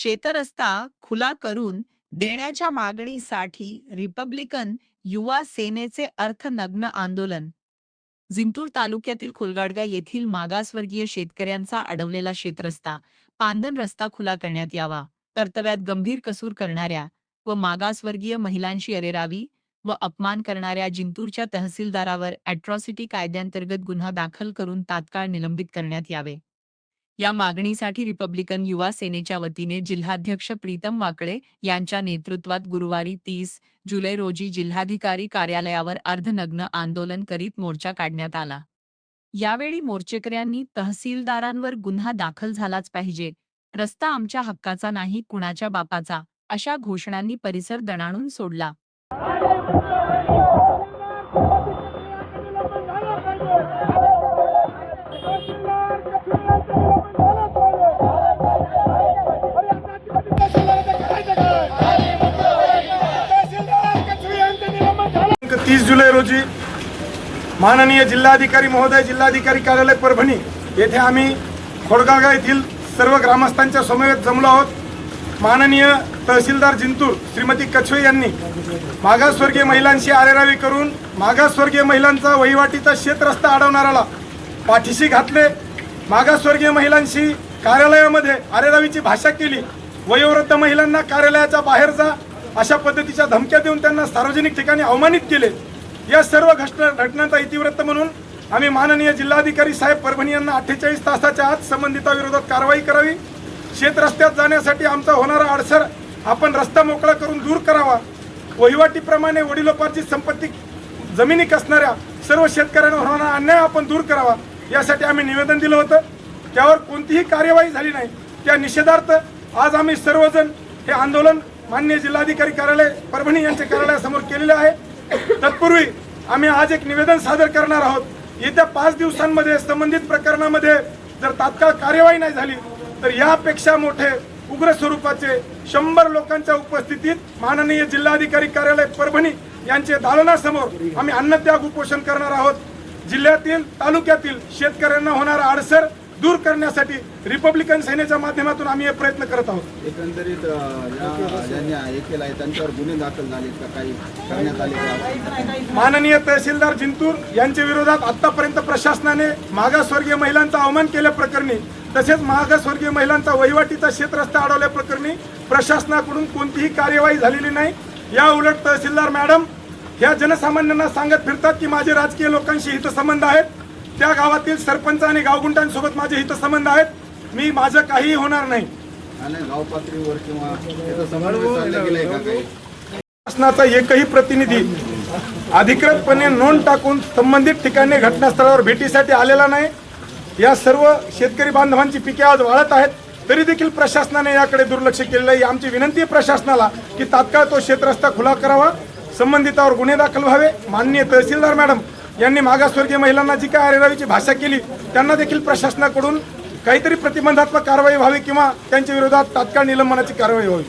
शेतरस्ता खुला करून देण्याच्या मागणीसाठी रिपब्लिकन युवा सेनेचे अर्थनग्न आंदोलन. जिंतूर तालुक्यातील खुलगाडगा येथील मागासवर्गीय शेतकऱ्यांचा अडवलेला शेतरस्ता पांदन रस्ता खुला करण्यात यावा. कर्तव्यात गंभीर कसूर करणाऱ्या व मागासवर्गीय महिलांची अरेरावी व अपमान करणाऱ्या जिंतूरच्या तहसीलदारावर अॅट्रॉसिटी कायद्यांतर्गत गुन्हा दाखल करून तात्काळ निलंबित करण्यात यावे. या मागणीसाठी रिपब्लिकन युवा सेनेच्या वतीने जिल्हाध्यक्ष प्रीतम वाकळे यांच्या नेतृत्वात गुरुवारी 30 जुलै रोजी जिल्हाधिकारी कार्यालयावर अर्धनग्न आंदोलन करीत मोर्चा काढण्यात आला. यावेळी मोर्चेकऱ्यांनी तहसीलदारांवर गुन्हा दाखल झालाच पाहिजे, रस्ता आमच्या हक्काचा नाही कुणाच्या बापाचा, अशा घोषणांनी परिसर दणाणून सोडला. दिनांक 30 जुलै रोजी माननीय जिल्हाधिकारी महोदय, जिल्हाधिकारी कार्यालय परभणी येथे आम्ही खोडगाव येथील सर्व ग्रामस्थांच्या समवेत जमलो आहोत. माननीय तहसीलदार जिंतूर श्रीमती कछवे यांनी मागासवर्गीय महिलांशी अरेरावी करून मागासवर्गीय महिलांचा वहिवाटीचा शेतरस्ता अडवणाऱ्याला पाठीशी घातले. मागासवर्गीय महिलांशी कार्यालयामध्ये अरेरावीची भाषा केली. वयोवृद्ध महिलांना कार्यालयाच्या बाहेर जा अशा पद्धतीच्या धमक्या देऊन त्यांना सार्वजनिक ठिकाणी अवमानित केले. या सर्व घटनांचा इतिवृत्त म्हणून आम्ही माननीय जिल्हाधिकारी साहेब परभणी यांना 48 तासाच्या आत संबंधिताविरोधात कारवाई करावी. शेतरस्त्यात जाण्यासाठी आमचा होणारा अडसर आपण रस्ता मोकळा करून दूर करावा. वहिवाटीप्रमाणे वडिलोपार्जित संपत्ती जमिनी कसणाऱ्या सर्व शेतकऱ्यांना होणारा अन्याय आपण दूर करावा, यासाठी आम्ही निवेदन दिलं होतं. त्यावर कोणतीही कार्यवाही झाली नाही. त्या निषेधार्थ आज आम्ही सर्वजण हे आंदोलन माननीय जिल्हाधिकारी कार्यालय परभणी यांच्या कार्यालयासमोर केलेले आहे. तत्पूर्वी आम्ही आज एक निवेदन सादर करणार आहोत. येत्या 5 दिवसांमध्ये संबंधित प्रकरणामध्ये जर तात्काळ कार्यवाही नाही झाली तर यापेक्षा मोठे उग्र स्वरूपाचे 100 लोकांच्या उपस्थितीत माननीय जिल्हाधिकारी कार्यालय परभणी यांचे दालनासमोर आम्ही अन्नत्याग उपोषण करणार आहोत. जिल्ह्यातील तालुक्यातील शेतकऱ्यांना होणारा अडसर दूर करण्यासाठी रिपब्लिकन सेनेच्या माध्यमातून आम्ही हे प्रयत्न करत आहोत. एकंदरीत ज्यांनी हे केलं आहे त्यांच्यावर गुन्हे दाखल झाले का, काही करण्यात आले? माननीय तहसीलदार जिंतूर यांच्या विरोधात आतापर्यंत प्रशासनाने मागासवर्गीय महिलांचा अवमान केल्याप्रकरणी तसेच मागासवर्गीय महिलांचा वहिवाटीचा शेतरस्ता अडवल्या प्रकरणी प्रशासनाकडून कोणतीही कार्यवाही झालेली नाही. या उलट तहसीलदार मॅडम ह्या जनसामान्यांना सांगत फिरतात की माझे राजकीय लोकांशी हितसंबंध आहेत, त्या गावातील सरपंच आणि गावगुंडांसोबत माझे हितसंबंध आहेत, मी माझं काहीही होणार नाही. गाव पातळीवर किंवा शासनाचा एकही प्रतिनिधी अधिकृतपणे नोंद टाकून संबंधित ठिकाणी घटनास्थळावर भेटीसाठी आलेला नाही. या सर्व शेतकरी बांधवांची पिके आज वाळत आहेत, तरी देखील प्रशासनाने याकडे दुर्लक्ष केलेलं आहे. आमची विनंती आहे प्रशासनाला की तात्काळ तो शेतरस्ता खुला करावा, संबंधितावर गुन्हे दाखल व्हावे. माननीय तहसीलदार मॅडम यांनी मागासवर्गीय महिलांना जी काय अरेरावीची भाषा केली त्यांना देखील प्रशासनाकडून काहीतरी प्रतिबंधात्मक कारवाई व्हावी किंवा त्यांच्या विरोधात तात्काळ निलंबनाची कारवाई व्हावी.